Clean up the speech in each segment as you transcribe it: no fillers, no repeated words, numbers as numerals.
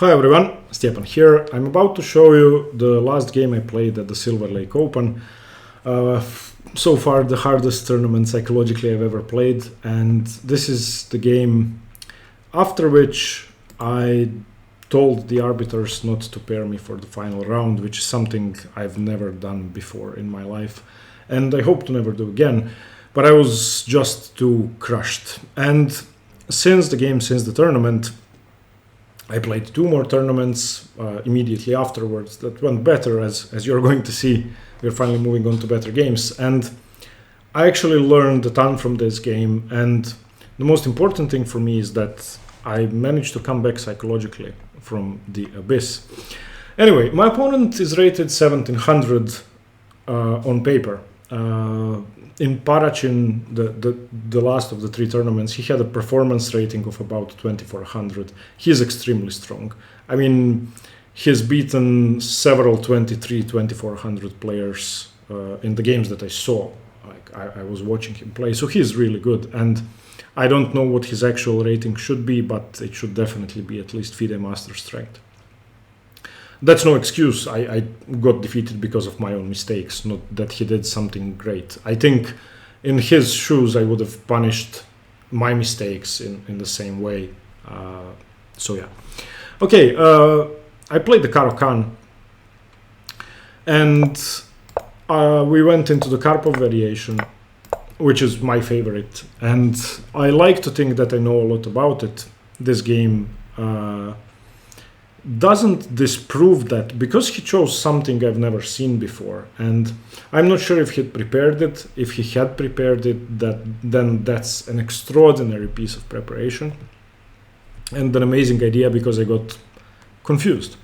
Hi everyone, Stepan here. I'm about to show you the last game I played at the Silver Lake Open. So far the hardest tournament psychologically I've ever played, and this is the game after which I told the arbiters not to pair me for the final round, which is something I've never done before in my life and I hope to never do again, but I was just too crushed. And since the tournament, I played two more tournaments immediately afterwards that went better, as you're going to see. We're finally moving on to better games, and I actually learned a ton from this game, and the most important thing for me is that I managed to come back psychologically from the abyss. Anyway, my opponent is rated 1700 on paper. In Parachin, the last of the three tournaments, he had a performance rating of about 2400. He is extremely strong. I mean, he's beaten several 2400 players in the games that I saw. Like I was watching him play, so he's really good. And I don't know what his actual rating should be, but it should definitely be at least FIDE Master Strength. That's no excuse. I got defeated because of my own mistakes, not that he did something great. I think in his shoes I would have punished my mistakes in the same way. So yeah. Okay, I played the Caro-Kann, and we went into the Karpov variation, which is my favorite, and I like to think that I know a lot about it. This game doesn't disprove that, because he chose something I've never seen before, and I'm not sure if he'd prepared it. If he had prepared it, then that's an extraordinary piece of preparation and an amazing idea, because I got confused.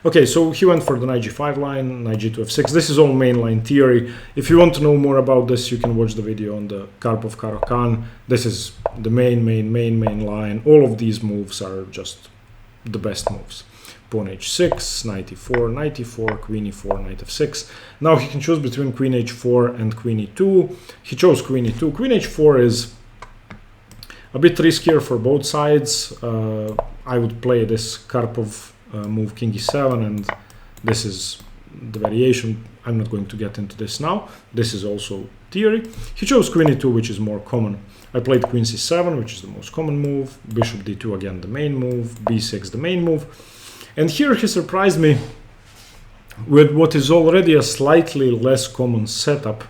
Okay, so he went for the knight g5 line, knight g2 f6. This is all mainline theory. If you want to know more about this, you can watch the video on the Karpov Caro-Kann. This is the main line. All of these moves are just the best moves. Pawn h6, knight e4, knight e4, queen e4, knight f6. Now he can choose between queen h4 and queen e2. He chose queen e2. Queen h4 is a bit riskier for both sides. I would play this Karpov move king e7, and this is the variation. I'm not going to get into this now. This is also theory. He chose queen e2, which is more common. I played queen c7, which is the most common move. Bishop d2, again the main move. b6, the main move. And here he surprised me with what is already a slightly less common setup,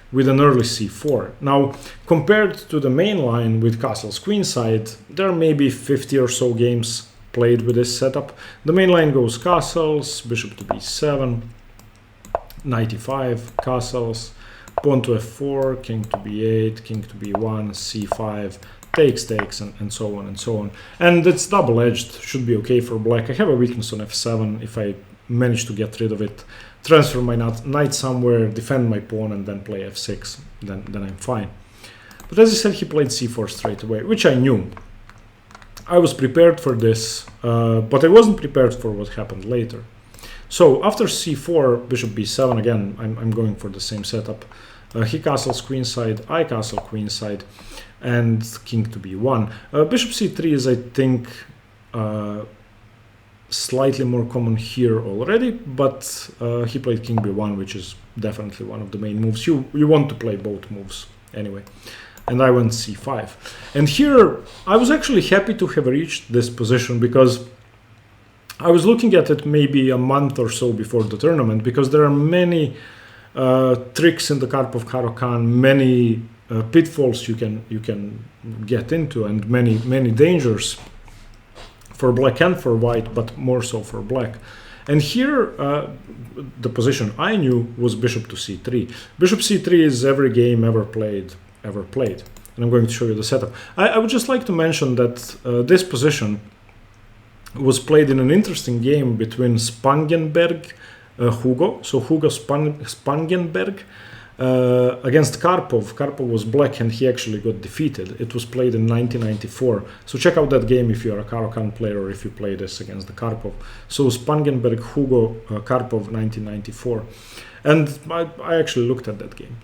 with an early c4. Now, compared to the main line with castles queenside, there are maybe 50 or so games played with this setup. The main line goes castles, bishop to b7, knight e5, castles, pawn to f4, king to b8, king to b1, c5, takes, and so on and so on. And it's double-edged, should be okay for black. I have a weakness on f7. If I manage to get rid of it, transfer my knight somewhere, defend my pawn, and then play f6, then I'm fine. But as I said, he played c4 straight away, which I knew. I was prepared for this, but I wasn't prepared for what happened later. So after c4, bishop b7, again, I'm going for the same setup. He castles queenside, I castle queenside, and king to b1. Bishop c3 is, I think, slightly more common here already, but he played king b1, which is definitely one of the main moves. You want to play both moves anyway. And I went c5. And here I was actually happy to have reached this position, because I was looking at it maybe a month or so before the tournament, because there are many tricks in the Karpov Caro-Kann, many pitfalls you can get into, and many dangers for black and for white, but more so for black. And here the position I knew was bishop to c3. Bishop c3 is every game ever played, and I'm going to show you the setup. I would just like to mention that this position was played in an interesting game between Spangenberg, Hugo Spangenberg, against Karpov. Karpov was black, and he actually got defeated. It was played in 1994. So check out that game if you're a Caro-Kann player, or if you play this against the Karpov. So Spangenberg, Hugo, Karpov, 1994. And I actually looked at that game.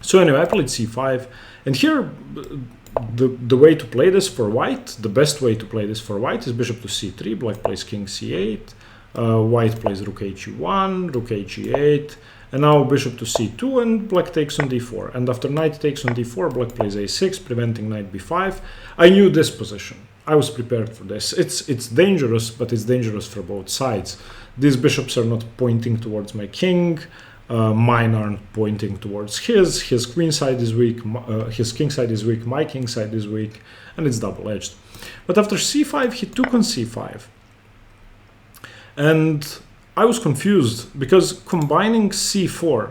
So anyway, I played c5, and here the way to play this for white, the best way to play this for white is bishop to c3, black plays king c8, white plays rook he1, rook he8, and now bishop to c2, and black takes on d4. And after knight takes on d4, black plays a6, preventing knight b5. I knew this position. I was prepared for this. It's dangerous, but it's dangerous for both sides. These bishops are not pointing towards my king. Mine aren't pointing towards his. His queen side is weak. His king side is weak. My king side is weak, and it's double-edged. But after c5, he took on c5, and I was confused because combining c4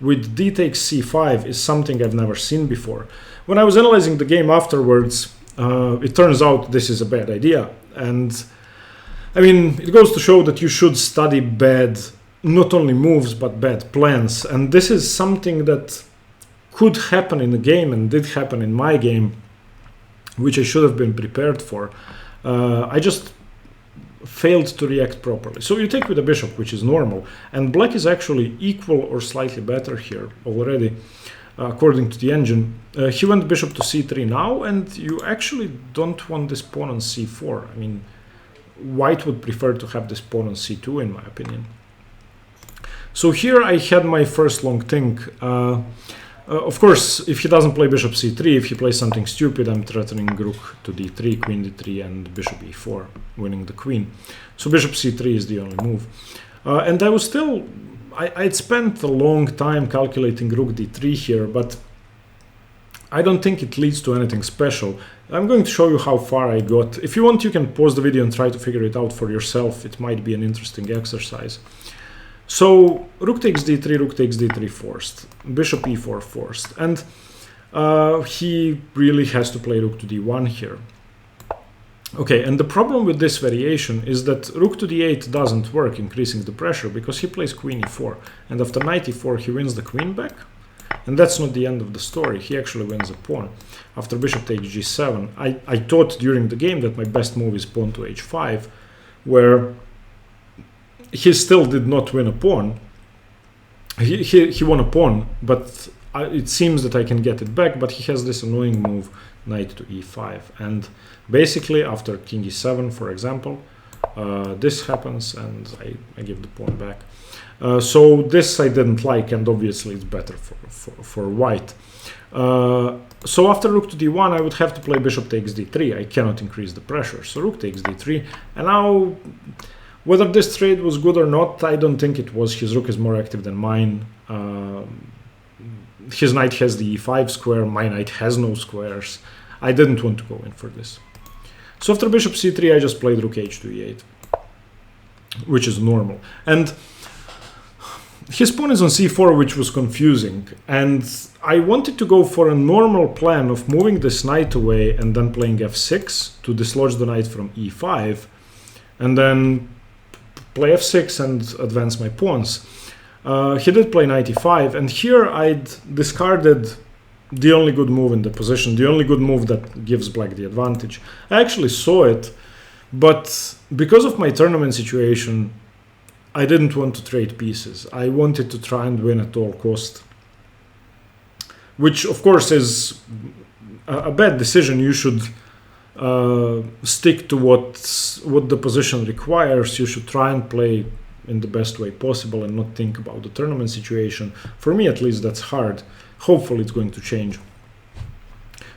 with d takes c5 is something I've never seen before. When I was analyzing the game afterwards, it turns out this is a bad idea. And I mean, it goes to show that you should study bad, not only moves, but bad plans. And this is something that could happen in the game and did happen in my game, which I should have been prepared for. I just failed to react properly. So you take with a bishop, which is normal, and black is actually equal or slightly better here already, according to the engine. He went bishop to c3 now, and you actually don't want this pawn on c4. I mean, white would prefer to have this pawn on c2, in my opinion. So here I had my first long think. Of course, if he doesn't play bishop c3, if he plays something stupid, I'm threatening rook to d3, queen d3, and bishop e4, winning the queen. So bishop c3 is the only move. And I was still... I'd spent a long time calculating rook d3 here, but I don't think it leads to anything special. I'm going to show you how far I got. If you want, you can pause the video and try to figure it out for yourself. It might be an interesting exercise. So rook takes d3, rook takes d3 forced, bishop e4 forced, and he really has to play rook to d1 here. Okay, and the problem with this variation is that rook to d8 doesn't work, increasing the pressure, because he plays queen e4, and after knight e4 he wins the queen back, and that's not the end of the story. He actually wins a pawn. After bishop takes g7, I thought during the game that my best move is pawn to h5, where he still did not win a pawn. He won a pawn, but it seems that I can get it back, but he has this annoying move, knight to e5. And basically, after king e7, for example, this happens, and I give the pawn back. So this I didn't like, and obviously it's better for white. So after rook to d1, I would have to play bishop takes d3. I cannot increase the pressure. So rook takes d3, and now... whether this trade was good or not, I don't think it was. His rook is more active than mine. His knight has the e5 square, my knight has no squares. I didn't want to go in for this. So after bishop c3, I just played rook h to e8, which is normal. And his pawn is on c4, which was confusing. And I wanted to go for a normal plan of moving this knight away and then playing f6 to dislodge the knight from e5, and then play f6 and advance my pawns. He did play knight e5, and here I'd discarded the only good move in the position, the only good move that gives black the advantage. I actually saw it, but because of my tournament situation, I didn't want to trade pieces. I wanted to try and win at all cost, which of course is a bad decision. You should stick to what the position requires. You should try and play in the best way possible and not think about the tournament situation. For me, at least, that's hard. Hopefully it's going to change.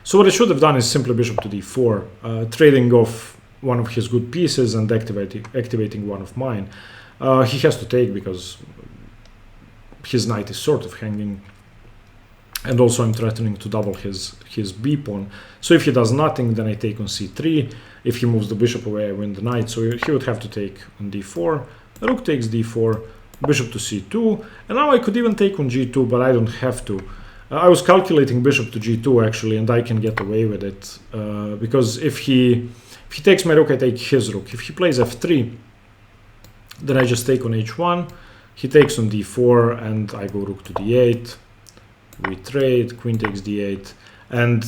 So what I should have done is simply bishop to d4, trading off one of his good pieces and activating one of mine. He has to take because his knight is sort of hanging. And also I'm threatening to double his b pawn. So if he does nothing, then I take on c3. If he moves the bishop away, I win the knight. So he would have to take on d4. Rook takes d4, bishop to c2. And now I could even take on g2, but I don't have to. I was calculating bishop to g2 actually, and I can get away with it. Because if he takes my rook, I take his rook. If he plays f3, then I just take on h1. He takes on d4, and I go rook to d8. We trade, queen takes d8, and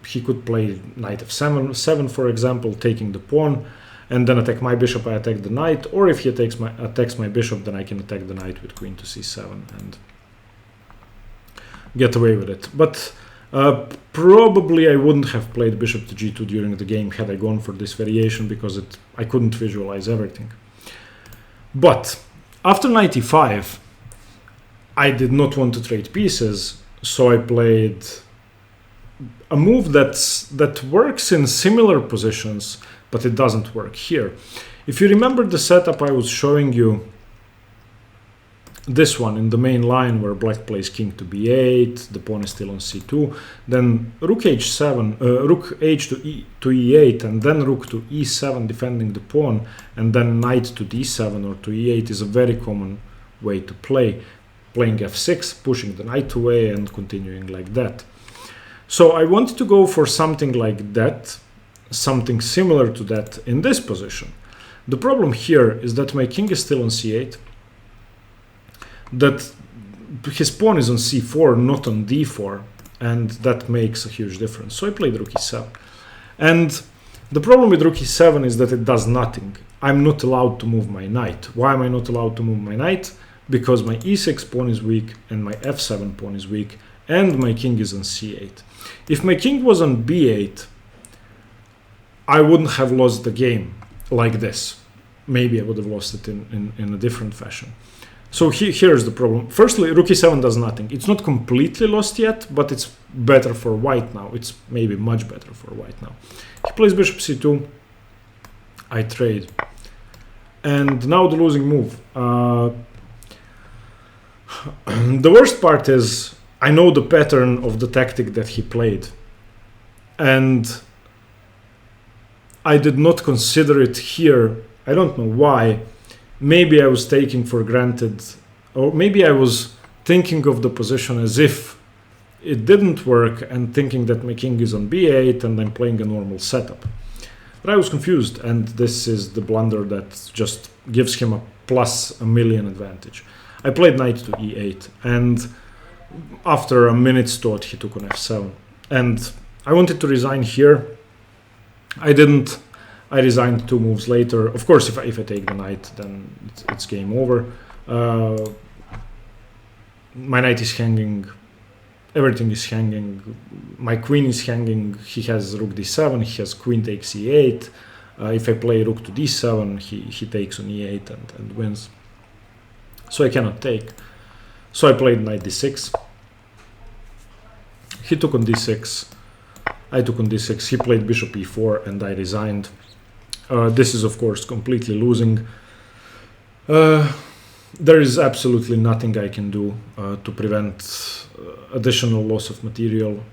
he could play knight f7, for example, taking the pawn, and then attack my bishop, I attack the knight, or if he attacks my bishop, then I can attack the knight with queen to c7 and get away with it. But Probably I wouldn't have played bishop to g2 during the game had I gone for this variation, because I couldn't visualize everything. But after knight e5, I did not want to trade pieces, so I played a move that works in similar positions, but it doesn't work here. If you remember the setup I was showing you, this one in the main line where black plays king to b8, the pawn is still on c2, then rook h7, rook h to e8, and then rook to e7 defending the pawn, and then knight to d7 or to e8 is a very common way to play. Playing f6, pushing the knight away and continuing like that. So I wanted to go for something like that, something similar to that in this position. The problem here is that my king is still on c8, that his pawn is on c4, not on d4, and that makes a huge difference. So I played rook e7. And the problem with rook e7 is that it does nothing. I'm not allowed to move my knight. Why am I not allowed to move my knight? Because my e6 pawn is weak and my f7 pawn is weak, and my king is on c8. If my king was on b8, I wouldn't have lost the game like this. Maybe I would have lost it in a different fashion. So here's the problem. Firstly, rook e7 does nothing. It's not completely lost yet, but it's better for white now. It's maybe much better for white now. He plays bishop c2. I trade. And now the losing move. The worst part is I know the pattern of the tactic that he played. And I did not consider it here. I don't know why. Maybe I was taking for granted, or maybe I was thinking of the position as if it didn't work and thinking that my king is on b8 and I'm playing a normal setup. But I was confused, and this is the blunder that just gives him a plus a million advantage. I played knight to e8, and after a minute's thought he took on f7. And I wanted to resign here. I didn't. I resigned 2 moves later. Of course, if I take the knight, then it's game over. My knight is hanging. Everything is hanging. My queen is hanging. He has rook d7. He has queen takes e8. If I play rook to d7, he takes on e8 and wins. So I cannot take. So I played knight d6. He took on d6. I took on d6. He played bishop e4, and I resigned. This is, of course, completely losing. There is absolutely nothing I can do to prevent additional loss of material.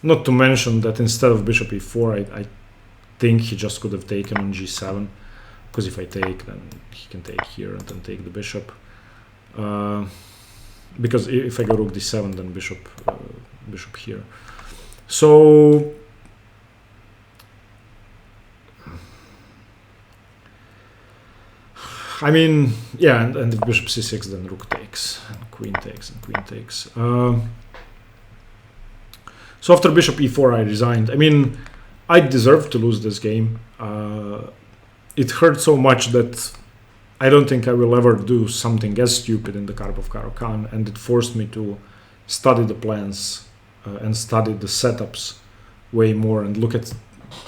Not to mention that instead of bishop e4, I think he just could have taken on g7. Because if I take, then he can take here and then take the bishop. Because if I go rook d7, then bishop here. So I mean, yeah, and if bishop c6, then rook takes, and queen takes, and queen takes. So after bishop e4, I resigned. I mean, I deserved to lose this game. It hurt so much that I don't think I will ever do something as stupid in the Karpov Caro-Kann, and it forced me to study the plans and study the setups way more and look at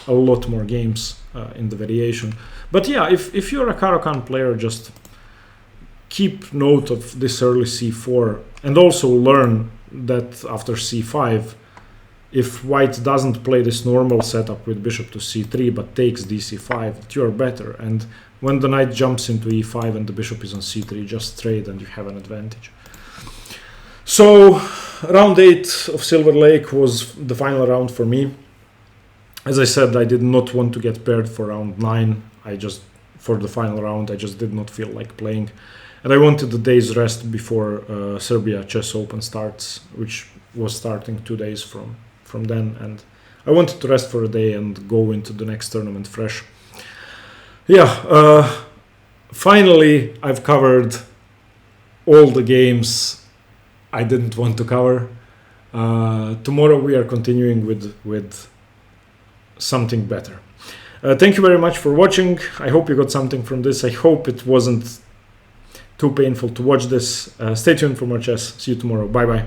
a lot more games in the variation. But yeah, if you're a Caro-Kann player, just keep note of this early c4, and also learn that after c5, if white doesn't play this normal setup with bishop to c3 but takes dc5, that you're better. And when the knight jumps into e5 and the bishop is on c3, just trade and you have an advantage. So round 8 of Silver Lake was the final round for me. As I said, I did not want to get paired for round 9. For the final round, I just did not feel like playing. And I wanted the day's rest before Serbia Chess Open starts, which was starting 2 days from then. And I wanted to rest for a day and go into the next tournament fresh. Yeah, finally, I've covered all the games I didn't want to cover. Tomorrow we are continuing with something better. Thank you very much for watching. I hope you got something from this. I hope it wasn't too painful to watch this. Stay tuned for more chess. See you tomorrow. Bye bye.